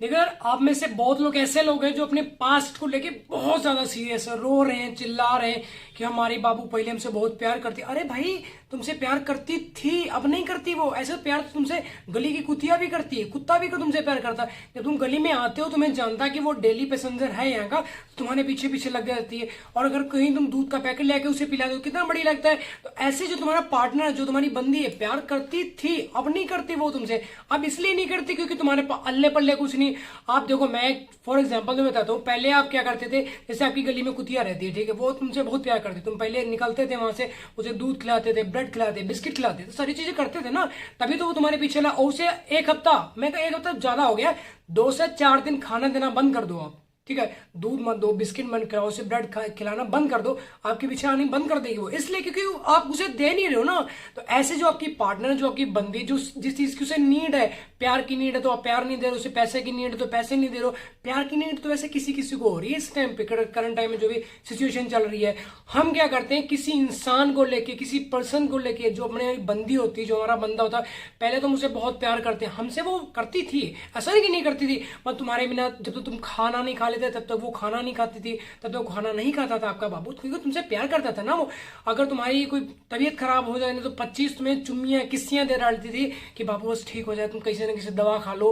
देखो यार, आप में से बहुत लोग ऐसे लोग हैं जो अपने पास्ट को लेके बहुत ज्यादा सीरियस है, रो रहे हैं, चिल्ला रहे हैं कि हमारी बाबू पहले हमसे बहुत प्यार करती। अरे भाई, तुमसे प्यार करती थी, अब नहीं करती वो। ऐसे प्यार तो तुमसे गली की कुतिया भी करती है, कुत्ता भी तुमसे प्यार करता है। जब तुम गली में आते हो, तुम्हें जानता है कि वो डेली पैसेंजर है यहाँ का, तो तुम्हारे पीछे पीछे लग जाती है। और अगर कहीं तुम दूध का पैकेट लेके उसे पिला दो, कितना बढ़िया लगता है। तो ऐसे जो तुम्हारा पार्टनर है, जो तुम्हारी बंदी है, प्यार करती थी, अब नहीं करती वो तुमसे। अब इसलिए नहीं करती क्योंकि तुम्हारे अल्ले पल्ले कुछ नहीं। आप देखो, मैं फॉर एग्जांपल तो बताता हूँ। पहले आप क्या करते थे, जैसे आपकी गली में कुतिया रहती है, ठीक है, वो तुमसे बहुत प्यार करती, तुम पहले निकलते थे वहां से, उसे दूध खिलाते थे, ब्रेड खिलाते, बिस्किट खिलाते, तो सारी चीजें करते थे ना, तभी तो वो तुम्हारे पीछे लगा। और उसे एक हफ्ता, मैं एक हफ्ता ज्यादा हो गया, 2 से 4 दिन खाना देना बंद कर दो आप, ठीक है, दूध मत दो, बिस्किट मत खिलाओ, उसे ब्रेड खिलाना बंद कर दो, आपके पीछे आनी बंद कर देगी वो, इसलिए क्योंकि आप उसे दे नहीं रहे हो ना। तो ऐसे जो आपकी पार्टनर, जो आपकी बंदी, जो जिस चीज की उसे नीड है, प्यार की नीड है तो आप प्यार नहीं दे रहे हो, उसे पैसे की नीड है तो पैसे नहीं दे रहे हो। प्यार की नीड तो वैसे किसी किसी को हो रही है इस टाइम पे, करंट टाइम में जो भी सिचुएशन चल रही है। हम क्या करते हैं, किसी इंसान को लेके, किसी पर्सन को लेके, जो अपने बंदी होती है, जो हमारा बंदा होता है, पहले तो मुझसे बहुत प्यार करते हैं, हमसे वो करती थी, ऐसा नहीं कि नहीं करती थी, पर तुम्हारे बिना जब तक तुम खाना नहीं खा लेते तब तक वो खाना नहीं खाती थी, तब तक खाना नहीं खाता था आपका बाबू, क्योंकि तुमसे प्यार करता था ना वो। अगर तुम्हारी कोई तबीयत खराब हो जाए ना, तो 25 तुम्हें चुम्मियां किस्सियां दे डालती थी कि बाबू बस ठीक हो जाए, तुम किसी न किसी दवा खा लो,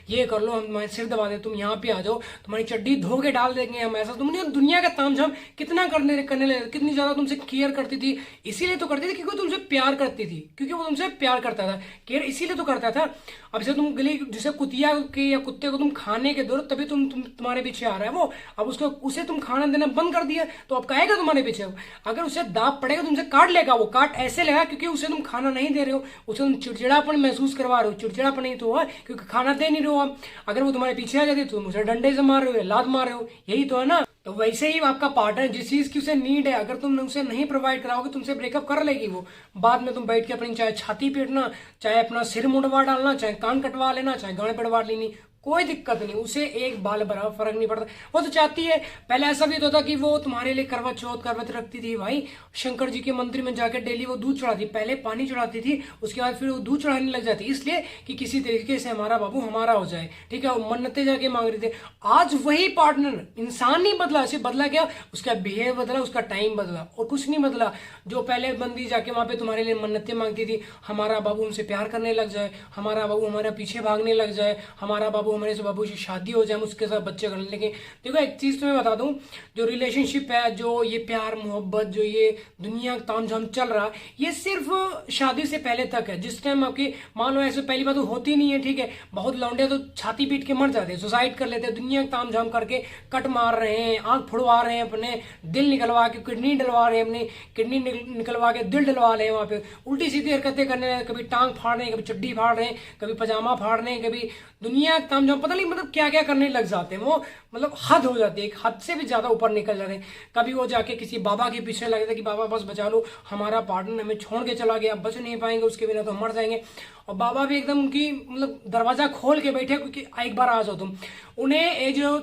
ये कर लो, हम तुम्हारे सिर दबा दे, तुम यहाँ पे आ जाओ, तुम्हारी चड्डी धो के डाल देंगे हम। ऐसा तुमने दुनिया का तामझाम कितना करने लगे, कितनी ज्यादा तुमसे केयर करती थी। इसीलिए तो करती थी क्योंकि तुमसे प्यार करती थी, क्योंकि वो तुमसे प्यार करता था, केयर इसीलिए तो करता था। अब जैसे तुम गली, जैसे कुतिया के या कुत्ते को तुम खाने के दो, तभी तुम्हारे पीछे आ रहा है वो। अब उसको, उसे तुम खाना देना बंद कर दिया तो अब कहेगा तुम्हारे पीछे। अगर उसे दाब पड़ेगा, तुमसे काट लेगा वो। काट ऐसे लेगा क्योंकि उसे तुम खाना नहीं दे रहे हो, उसे तुम चिड़चिड़ापन महसूस करवा रहे हो। चिड़चिड़ापन नहीं तो हुआ क्योंकि खाना दे नहीं रहे हो आप। अगर वो तुम्हारे पीछे आ जाती तो तुम उसे डंडे से मार रहे हो या लात मार रहे हो, यही तो है ना। तो वैसे ही आपका पार्टनर, जिस चीज की उसे नीड है, अगर तुम उसे नहीं प्रोवाइड कराओगे, तुमसे ब्रेकअप कर लेगी वो। बाद में तुम बैठ के अपनी चाहे छाती पीटना, चाहे अपना सिर मुंडवा डालना, चाहे कान कटवा लेना, चाहे गांड पड़वा लेनी, कोई दिक्कत नहीं, उसे एक बाल बराबर फर्क नहीं पड़ता। वो तो चाहती है। पहले ऐसा भी तो था कि वो तुम्हारे लिए करवा चौथ करवत रखती थी भाई, शंकर जी के मंदिर में जाकर डेली वो दूध चढ़ाती, पहले पानी चढ़ाती थी, उसके बाद फिर वो दूध चढ़ाने लग जाती, इसलिए कि किसी तरीके से हमारा बाबू हमारा हो जाए, ठीक है। वो मन्नतें जाके मांग रहे थे। आज वही पार्टनर, इंसान नहीं बदला, सिर्फ बदला क्या, उसका बिहेव बदला, उसका टाइम बदला, और कुछ नहीं बदला। जो पहले बंदी जाके वहां पे तुम्हारे लिए मन्नतें मांगती थी, हमारा बाबू हमसे प्यार करने लग जाए, हमारा बाबू हमारे पीछे भागने लग जाए, हमारा बाबू हमारे से बाबू से शादी हो जाए, हम उसके साथ बच्चे करने लगे। देखो एक चीज तुम्हें बता दूं, जो रिलेशनशिप है, जो ये प्यार मोहब्बत, जो ये दुनिया तामझाम चल रहा, ये सिर्फ शादी से पहले तक है। जिस टाइम आपकी, मान लो ऐसे पहली बात तो होती नहीं है, ठीक है, बहुत लौंडे तो छाती पीट के मर जाते हैं, सुसाइड कर लेते हैं, दुनिया तामझाम करके कट मार रहे हैं, आंख फुड़वा रहे हैं, अपने दिल निकलवा के किडनी डलवा रहे हैं, अपनी किडनी निकलवा के दिल डलवा रहे हैं, वहां पे उल्टी सीधी हरकतें करने लगे, कभी टांग फाड़ रहे हैं, कभी चड्डी फाड़ रहे हैं, कभी पजामा फाड़ रहे हैं, कभी दुनिया तामझाम, पता नहीं मतलब क्या क्या करने लग जाते हैं वो। मतलब हद हो जाती है, एक हद से भी ज्यादा ऊपर निकल जाते हैं। कभी वो जाके किसी बाबा के पीछे लगे थे कि बाबा बस बचा लो, हमारा पार्टनर हमें छोड़ के चला गया, बच नहीं पाएंगे उसके बिना तो हम मर जाएंगे। और बाबा भी एकदम उनकी मतलब दरवाजा खोल के बैठे, क्योंकि एक बार आ जाओ तुम। उन्हें ये जो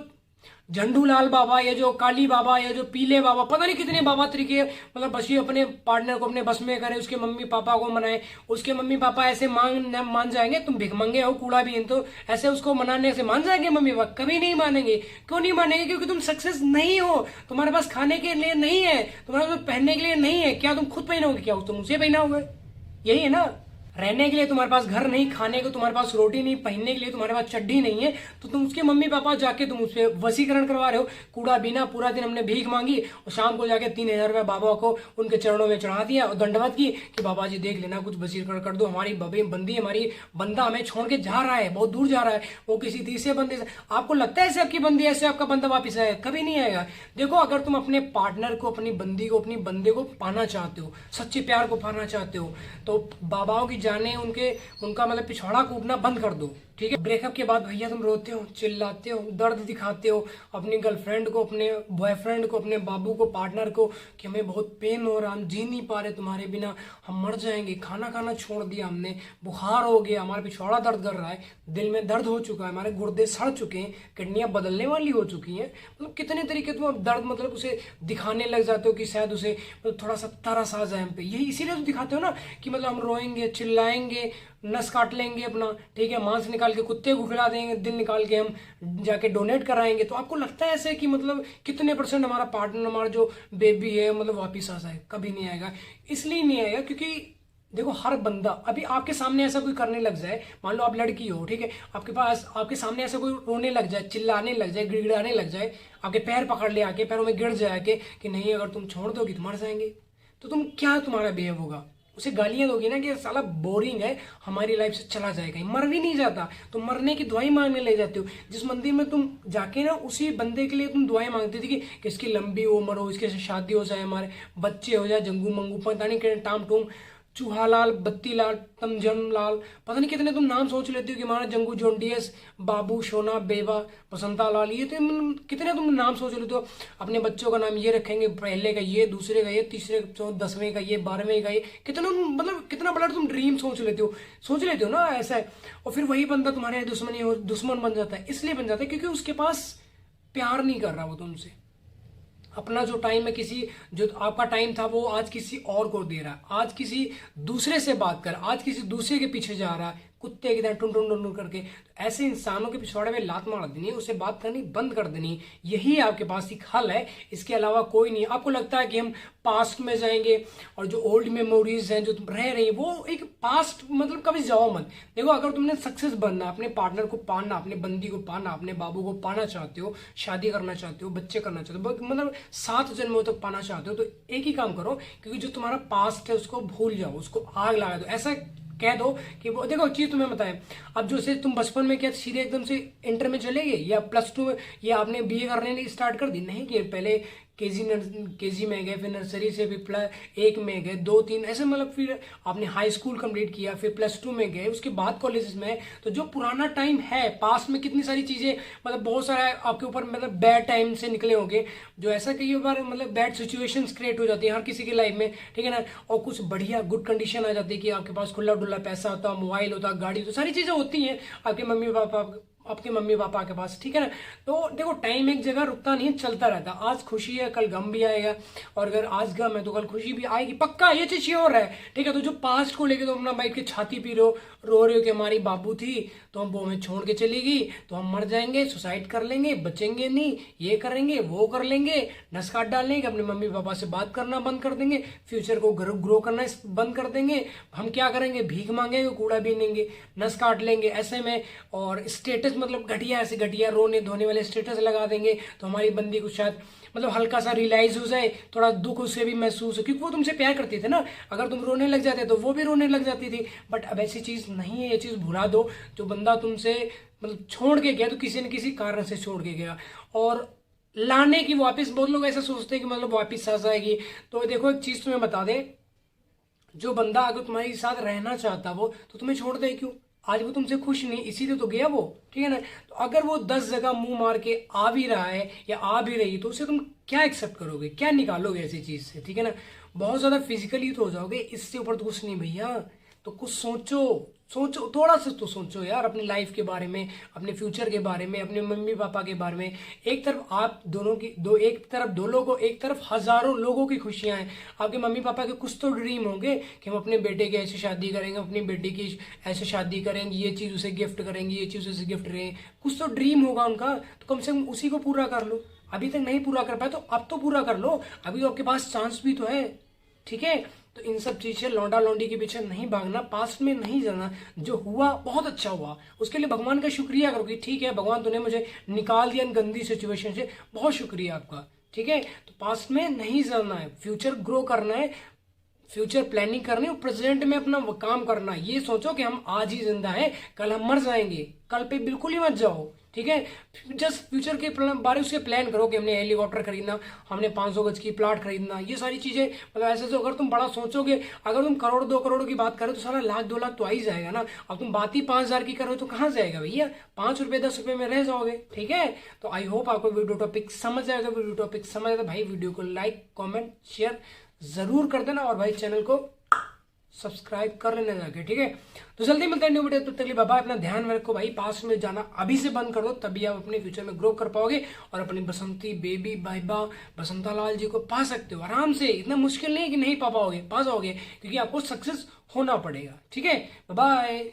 झंडूलाल बाबा, या जो काली बाबा, या जो पीले बाबा, पता नहीं कितने बाबा तरीके, मतलब बस ये अपने पार्टनर को अपने बस में करे, उसके मम्मी पापा को मनाए। उसके मम्मी पापा ऐसे मान जाएंगे, तुम भिखमंगे हो, कूड़ा भी, तो ऐसे उसको मनाने से मान जाएंगे मम्मी पापा? कभी नहीं मानेंगे। क्यों नहीं मानेंगे? क्योंकि तुम सक्सेस नहीं हो, तुम्हारे पास खाने के लिए नहीं है, तुम्हारे पास पहनने के लिए नहीं है। क्या तुम खुद पहनोगे? क्या तुम उसे पहनाओगे? यही है ना। रहने के लिए तुम्हारे पास घर नहीं, खाने को तुम्हारे पास रोटी नहीं, पहनने के लिए तुम्हारे पास चड्डी नहीं है, तो तुम उसके मम्मी पापा जाके तुम उससे वसीकरण करवा रहे हो। कूड़ा बीना, पूरा दिन हमने भीख मांगी और शाम को जाके 3,000 रुपये बाबा को उनके चरणों में चढ़ा दिया और दंडवत की कि बाबा जी देख लेना, कुछ वसीकरण कर दो, हमारी बंदी, हमारी बंदा हमें छोड़ के जा रहा है, बहुत दूर जा रहा है, वो किसी तीसरे बंदे से। आपको लगता है ऐसे आपकी बंदी, ऐसे आपका बंदा वापिस आएगा? कभी नहीं आएगा। देखो, अगर तुम अपने पार्टनर को, अपनी बंदी को, अपनी बंदे को पाना चाहते हो, सच्चे प्यार को पाना चाहते हो, तो बाबाओं की जाने, उनका मतलब पिछवाड़ा कूटना बंद कर दो, ठीक है। ब्रेकअप के बाद भैया तुम रोते हो, चिल्लाते हो, दर्द दिखाते हो अपनी गर्लफ्रेंड को, अपने बॉयफ्रेंड को, अपने बाबू को, पार्टनर को, कि हमें बहुत पेन हो रहा, हम जी नहीं पा रहे तुम्हारे बिना, हम मर जाएंगे, खाना खाना छोड़ दिया हमने, बुखार हो गया, हमारा पिछवाड़ा दर्द कर रहा है, दिल में दर्द हो चुका है, हमारे गुर्दे सड़ चुके हैं, किडनियां बदलने वाली हो चुकी हैं। मतलब कितने तरीके तुम अब दर्द मतलब उसे दिखाने लग जाते हो कि शायद उसे मतलब थोड़ा सा तरस आ जाए हम पे। यही इसीलिए तो दिखाते हो ना कि मतलब हम रोएंगे, चिल्लाएंगे, नस काट लेंगे अपना, ठीक है, मांस निकाल के कुत्ते को खिला देंगे, दिल निकाल के हम जाके डोनेट कराएंगे। तो आपको लगता है ऐसे कि मतलब कितने % हमारा पार्टनर, हमारा जो बेबी है मतलब वापिस आ जाए? कभी नहीं आएगा। इसलिए नहीं आएगा क्योंकि देखो हर बंदा, अभी आपके सामने ऐसा कोई करने लग जाए, मान लो आप लड़की हो, ठीक है, आपके पास आपके सामने ऐसा कोई रोने लग जाए, चिल्लाने लग जाए, गिड़गिड़ाने लग जाए, आपके पैर पकड़ ले आके, पैरों में गिर जाए कि नहीं अगर तुम छोड़ दोगी तो मर जाएंगे, तो तुम क्या तुम्हारा बिहेव होगा? उसे गालियां दोगी ना कि साला बोरिंग है, हमारी लाइफ से चला जाएगा। मर भी नहीं जाता, तुम मरने की दुआई मांगने ले जाते हो। जिस मंदिर में तुम जाके ना उसी बंदे के लिए तुम दुआएं मांगती थी कि इसकी लंबी उम्र हो, इसके से शादी हो जाए, हमारे बच्चे हो जाए, जंगू मंगू पता नहीं कितने टाम टूम, चूहालाल, बत्तीलाल, तमजन लाल, पता नहीं कितने तुम नाम सोच लेते हो कि हमारा जंगू जोंडियस, बाबू, सोना, बेवा, बसंता लाल, ये तो कितने तुम नाम सोच लेते हो। अपने बच्चों का नाम ये रखेंगे, पहले का ये, दूसरे का ये, तीसरे 10वें का ये, 12वें का ये, कितना मतलब कितना बड़ा तुम ड्रीम सोच लेते हो ना ऐसा है। और फिर वही बंदा तुम्हारे दुश्मन बन जाता है। इसलिए बन जाता है क्योंकि उसके पास प्यार नहीं कर रहा वो तुमसे। अपना जो टाइम है, किसी जो आपका टाइम था वो आज किसी और को दे रहा है, आज किसी दूसरे से बात कर, आज किसी दूसरे के पीछे जा रहा है कुत्ते की तरह टुन टुन टुन करके। तो ऐसे इंसानों के पिछवाड़े में लात मार देनी, उससे बात करनी बंद कर देनी, यही आपके पास एक हल है, इसके अलावा कोई नहीं। आपको लगता है कि हम पास्ट में जाएंगे और जो ओल्ड मेमोरीज हैं जो तुम रह रही है वो एक पास्ट, मतलब कभी जाओ मत। देखो अगर तुमने सक्सेस बनना, अपने पार्टनर को पाना, अपने बंदी को पाना, अपने बाबू को पाना चाहते हो, शादी करना चाहते हो, बच्चे करना चाहते हो, मतलब 7 जन्मों तक पाना चाहते हो, तो एक ही काम करो, क्योंकि जो तुम्हारा पास्ट है उसको भूल जाओ, उसको आग लगा दो। ऐसा कह दो कि वो देखो चीज तुम्हें बताए, अब जो से तुम बचपन में क्या सीधे एकदम से इंटर में चले गए या +2 में, या आपने BA करने स्टार्ट कर दी? नहीं, कि पहले केजी में गए, फिर नर्सरी से फिर +1 में गए, 2 3 ऐसे, मतलब फिर आपने हाई स्कूल कंप्लीट किया, फिर +2 में गए, उसके बाद कॉलेजेस में। तो जो पुराना टाइम है, पास्ट में कितनी सारी चीजें, मतलब बहुत सारा आपके ऊपर मतलब बैड टाइम से निकले होंगे, जो ऐसा कई बार मतलब बैड सिचुएशंस क्रिएट हो जाती है हर किसी की लाइफ में, ठीक है ना। और कुछ बढ़िया गुड कंडीशन आ जाती है कि आपके पास खुला डुल्ला पैसा होता, मोबाइल होता, गाड़ी, तो सारी चीजें होती हैं आपके मम्मी पापा के पास, ठीक है ना। तो देखो टाइम एक जगह रुकता नहीं, चलता रहता। आज खुशी है कल गम भी आएगा, और अगर आज गम है तो कल खुशी भी आएगी, पक्का ये चीज श्योर है, ठीक है। तो जो पास्ट को लेके तो अपना बैठ के छाती पी रो रहे हो कि हमारी बाबू थी तो हम वो हमें छोड़ के चली गई, तो हम मर जाएंगे, सुसाइड कर लेंगे, बचेंगे नहीं, ये करेंगे वो कर लेंगे, नस काट डालेंगे, अपने मम्मी पापा से बात करना बंद कर देंगे, फ्यूचर को ग्रो करना बंद कर देंगे। हम क्या करेंगे? भीख मांगेंगे, कूड़ा बीनेंगे, नस काट लेंगे ऐसे में। और स्टेटस मतलब घटिया, ऐसे घटिया रोने धोने वाले स्टेटस लगा देंगे, तो हमारी बंदी को शायद मतलब हल्का सा रियलाइज हो जाए, थोड़ा दुख उसे भी महसूस हो, क्योंकि वो तुमसे प्यार करती थी ना। अगर तुम रोने लग जाते तो वो भी रोने लग जाती थी। बट अब ऐसी चीज नहीं है, ये चीज भुला दो। जो बंदा तुमसे मतलब छोड़ के गया तो किसी न किसी कारण से छोड़ के गया, और लाने की वापस, बहुत लोग ऐसा सोचते हैं कि मतलब वापस आ जाएगी। तो देखो एक चीज तुम्हें बता दे, जो बंदा अगर तुम्हारे साथ रहना चाहता वो, तो तुम्हें छोड़ दे क्यों? आज वो तुमसे खुश नहीं, इसीलिए तो गया वो, ठीक है ना। तो अगर वो 10 जगह मुंह मार के आ भी रहा है या आ भी रही, तो उसे तुम क्या एक्सेप्ट करोगे, क्या निकालोगे ऐसी चीज से, ठीक है ना। बहुत ज्यादा फिजिकली तो हो जाओगे, इससे ऊपर तो कुछ नहीं भैया। तो कुछ सोचो, थोड़ा सा तो सोचो यार अपनी लाइफ के बारे में, अपने फ्यूचर के बारे में, अपने मम्मी पापा के बारे में। एक तरफ आप दोनों की एक तरफ 2 लोगों, एक तरफ हजारों लोगों की खुशियां हैं। आपके मम्मी पापा के कुछ तो ड्रीम होंगे कि हम अपने बेटे की ऐसे शादी करेंगे, अपनी बेटी की ऐसे शादी करेंगे, ये चीज उसे गिफ्ट करेंगे, ये चीज उसे गिफ्ट करेंगे, कुछ तो ड्रीम होगा उनका। तो कम से कम उसी को पूरा कर लो। अभी तक नहीं पूरा कर पाए तो अब तो पूरा कर लो, अभी तो आपके पास चांस भी तो है, ठीक है। तो इन सब चीज से लौंडा लौंडी के पीछे नहीं भागना, पास्ट में नहीं जाना। जो हुआ बहुत अच्छा हुआ, उसके लिए भगवान का शुक्रिया करो कि ठीक है भगवान तूने मुझे निकाल दिया इन गंदी सिचुएशन से, बहुत शुक्रिया आपका, ठीक है। तो पास्ट में नहीं जाना है, फ्यूचर ग्रो करना है, फ्यूचर प्लानिंग करनी है, प्रेजेंट में अपना काम करना है। ये सोचो कि हम आज ही जिंदा हैं, कल हम मर जाएंगे, कल पे बिल्कुल ही मत जाओ, ठीक है। जस्ट फ्यूचर के बारे उसके प्लान करो कि हमने हेलीकॉप्टर खरीदना, हमने 500 गज की प्लाट खरीदना, ये सारी चीजें। मतलब ऐसे तो अगर तुम बड़ा सोचोगे, अगर तुम करोड़ 2 करोड़ की बात करो तो सारा 1,00,000 2 लाख तो आ ही जाएगा ना। अब तुम बात ही 5,000 की करो तो कहाँ जाएगा भैया? 5 रुपए 10 रुपए में रह जाओगे, ठीक है। तो आई होप आपको वीडियो टॉपिक समझ आएगा। वीडियो टॉपिक समझ आएगा भाई, वीडियो को लाइक कॉमेंट शेयर जरूर कर देना, और भाई चैनल को सब्सक्राइब कर लेना जाके, ठीक है। तो जल्दी मिलते हैं न्यू वीडियो, तब तक बाबा अपना ध्यान रखो भाई। पास में जाना अभी से बंद कर दो, तभी आप अपने फ्यूचर में ग्रो कर पाओगे और अपनी बसंती बेबी बाइबा बसंता लाल जी को पा सकते हो आराम से। इतना मुश्किल नहीं है कि नहीं पा पाओगे, पा जाओगे, क्योंकि आपको सक्सेस होना पड़ेगा, ठीक है। बाय।